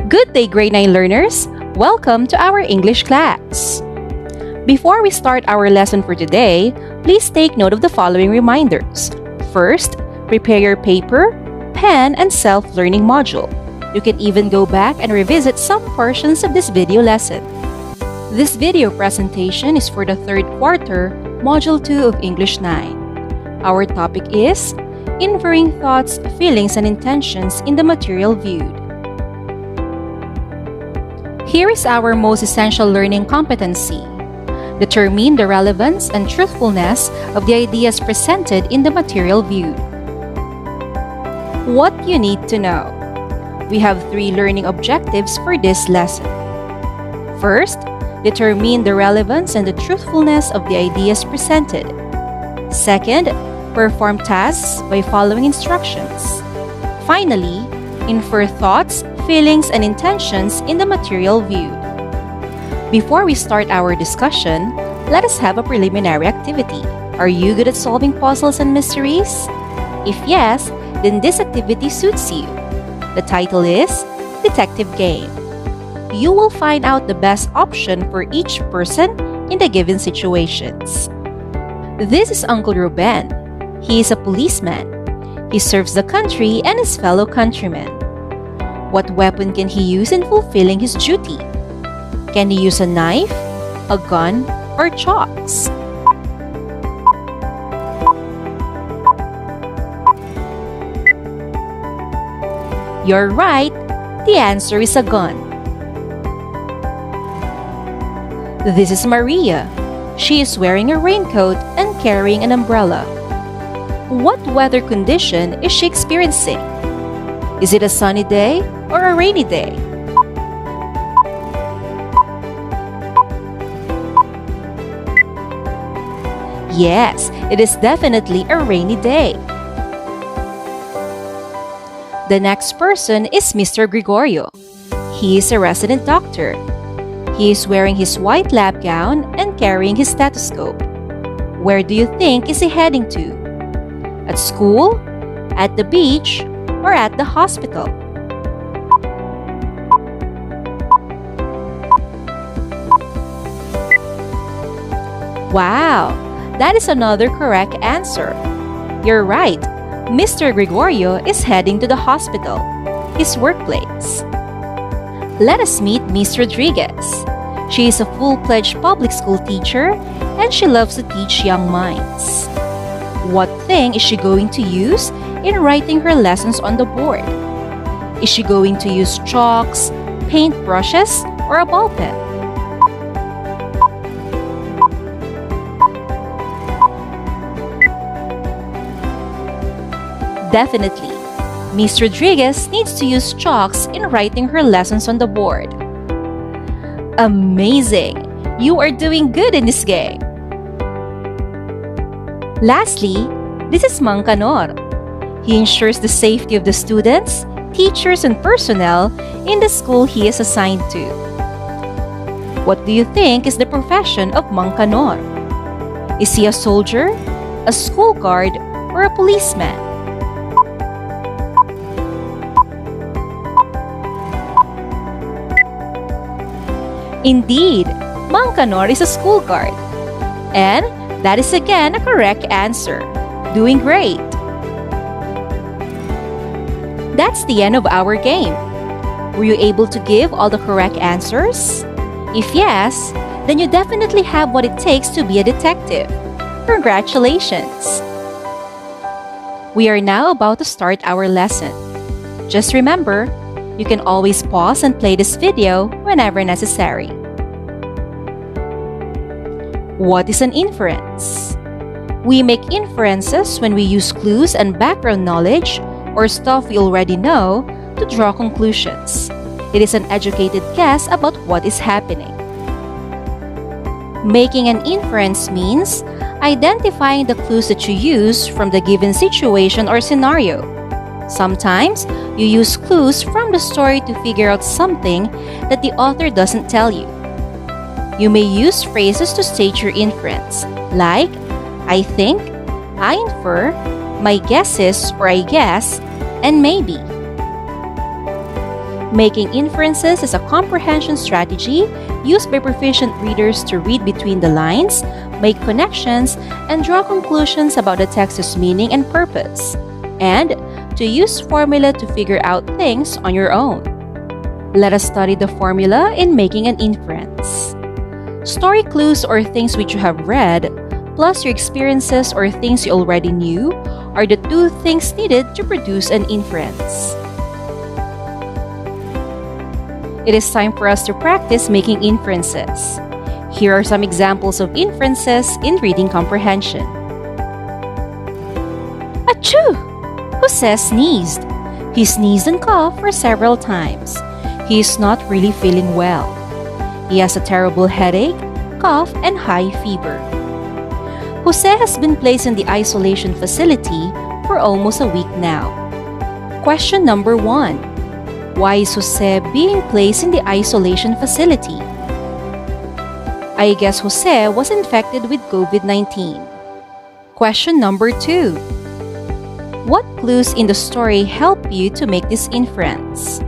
Good day, grade 9 learners! Welcome to our English class. Before we start our lesson for today, please take note of the following reminders. First, prepare your paper, pen, and self-learning module. You can even go back and revisit some portions of this video lesson. This video presentation is for the third quarter, Module 2 of English 9. Our topic is Inferring Thoughts, Feelings, and Intentions in the Material Viewed. Here is our most essential learning competency. Determine the relevance and truthfulness of the ideas presented in the material viewed. What you need to know. We have 3 learning objectives for this lesson. First, determine the relevance and the truthfulness of the ideas presented. Second, perform tasks by following instructions. Finally, infer thoughts, feelings, and intentions in the material viewed. Before we start our discussion, let us have a preliminary activity. Are you good at solving puzzles and mysteries? If yes, then this activity suits you. The title is Detective Game. You will find out the best option for each person in the given situations. This is Uncle Ruben. He is a policeman. He serves the country and his fellow countrymen. What weapon can he use in fulfilling his duty? Can he use a knife, a gun, or chalks? You're right. The answer is a gun. This is Maria. She is wearing a raincoat and carrying an umbrella. What weather condition is she experiencing? Is it a sunny day or a rainy day? Yes, it is definitely a rainy day. The next person is Mr. Gregorio. He is a resident doctor. He is wearing his white lab gown and carrying his stethoscope. Where do you think is he heading to? At school, at the beach, or at the hospital? Wow, that is another correct answer. You're right. Mr. Gregorio is heading to the hospital, his workplace. Let us meet Miss Rodriguez. She is a full-fledged public school teacher and she loves to teach young minds. What thing is she going to use in writing her lessons on the board? Is she going to use chalks, paint brushes, or a ball pen? Definitely, Miss Rodriguez needs to use chalks in writing her lessons on the board. Amazing! You are doing good in this game. Lastly, this is Mang Kanor. He ensures the safety of the students, teachers, and personnel in the school he is assigned to. What do you think is the profession of Mang Kanor? Is he a soldier, a school guard, or a policeman? Indeed, Mang Kanor is a school guard. And that is again a correct answer. Doing great. That's the end of our game. Were you able to give all the correct answers? If yes, then you definitely have what it takes to be a detective. Congratulations! We are now about to start our lesson. Just remember, you can always pause and play this video whenever necessary. What is an inference? We make inferences when we use clues and background knowledge or stuff we already know to draw conclusions. It is an educated guess about what is happening. Making an inference means identifying the clues that you use from the given situation or scenario. Sometimes, you use clues from the story to figure out something that the author doesn't tell you. You may use phrases to state your inference, like, I think, I infer, my guess is or I guess, and maybe. Making inferences is a comprehension strategy used by proficient readers to read between the lines, make connections, and draw conclusions about the text's meaning and purpose, and to use formula to figure out things on your own. Let us study the formula in making an inference. Story clues or things which you have read, plus your experiences or things you already knew, are the two things needed to produce an inference. It is time for us to practice making inferences. Here are some examples of inferences in reading comprehension. Achoo! Jose sneezed. He sneezed and coughed for several times. He is not really feeling well. He has a terrible headache, cough, and high fever. Jose has been placed in the isolation facility for almost a week now. Question number 1. Why is Jose being placed in the isolation facility? I guess Jose was infected with COVID-19. Question number 2. What clues in the story help you to make this inference?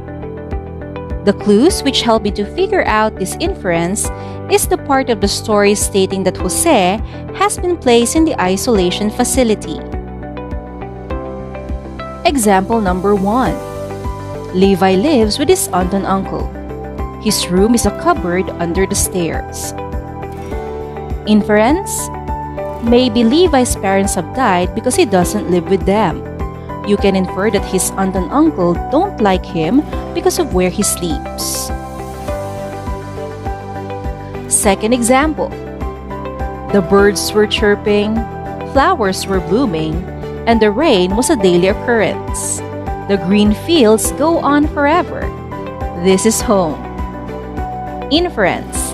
The clues which help me to figure out this inference is the part of the story stating that Jose has been placed in the isolation facility. Example number 1. Levi lives with his aunt and uncle. His room is a cupboard under the stairs. Inference: maybe Levi's parents have died because he doesn't live with them. You can infer that his aunt and uncle don't like him because of where he sleeps. Second example. The birds were chirping, flowers were blooming, and the rain was a daily occurrence. The green fields go on forever. This is home. Inference: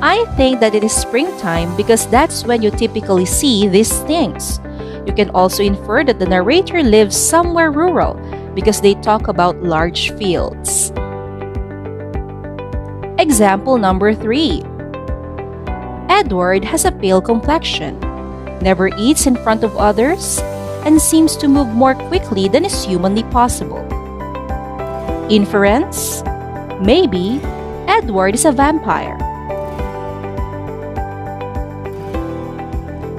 I think that it is springtime because that's when you typically see these things. You can also infer that the narrator lives somewhere rural because they talk about large fields. Example number 3. Edward has a pale complexion, never eats in front of others, and seems to move more quickly than is humanly possible. Inference: maybe Edward is a vampire.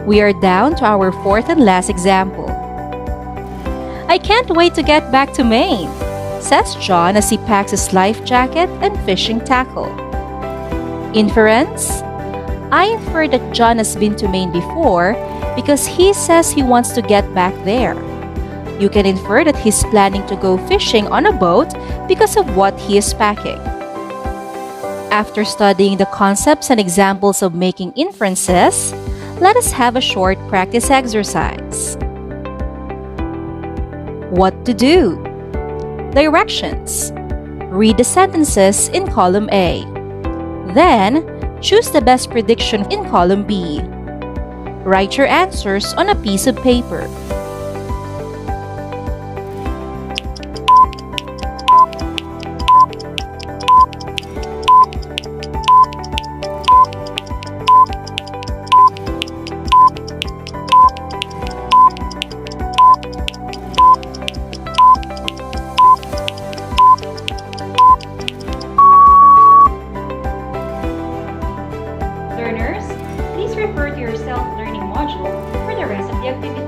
We are down to our fourth and last example. I can't wait to get back to Maine, says John as he packs his life jacket and fishing tackle. Inference: I infer that John has been to Maine before because he says he wants to get back there. You can infer that he's planning to go fishing on a boat because of what he is packing. After studying the concepts and examples of making inferences, let us have a short practice exercise. What to do? Directions. Read the sentences in column A. Then, choose the best prediction in column B. Write your answers on a piece of paper. Learners, please refer to your self-learning module for the rest of the activities.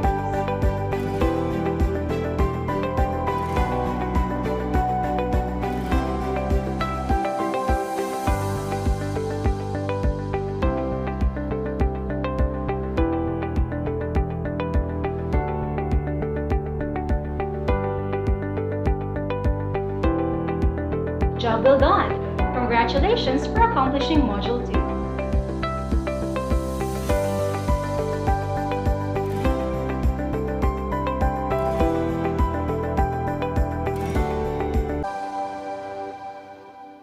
Job well done! Congratulations for accomplishing Module 2.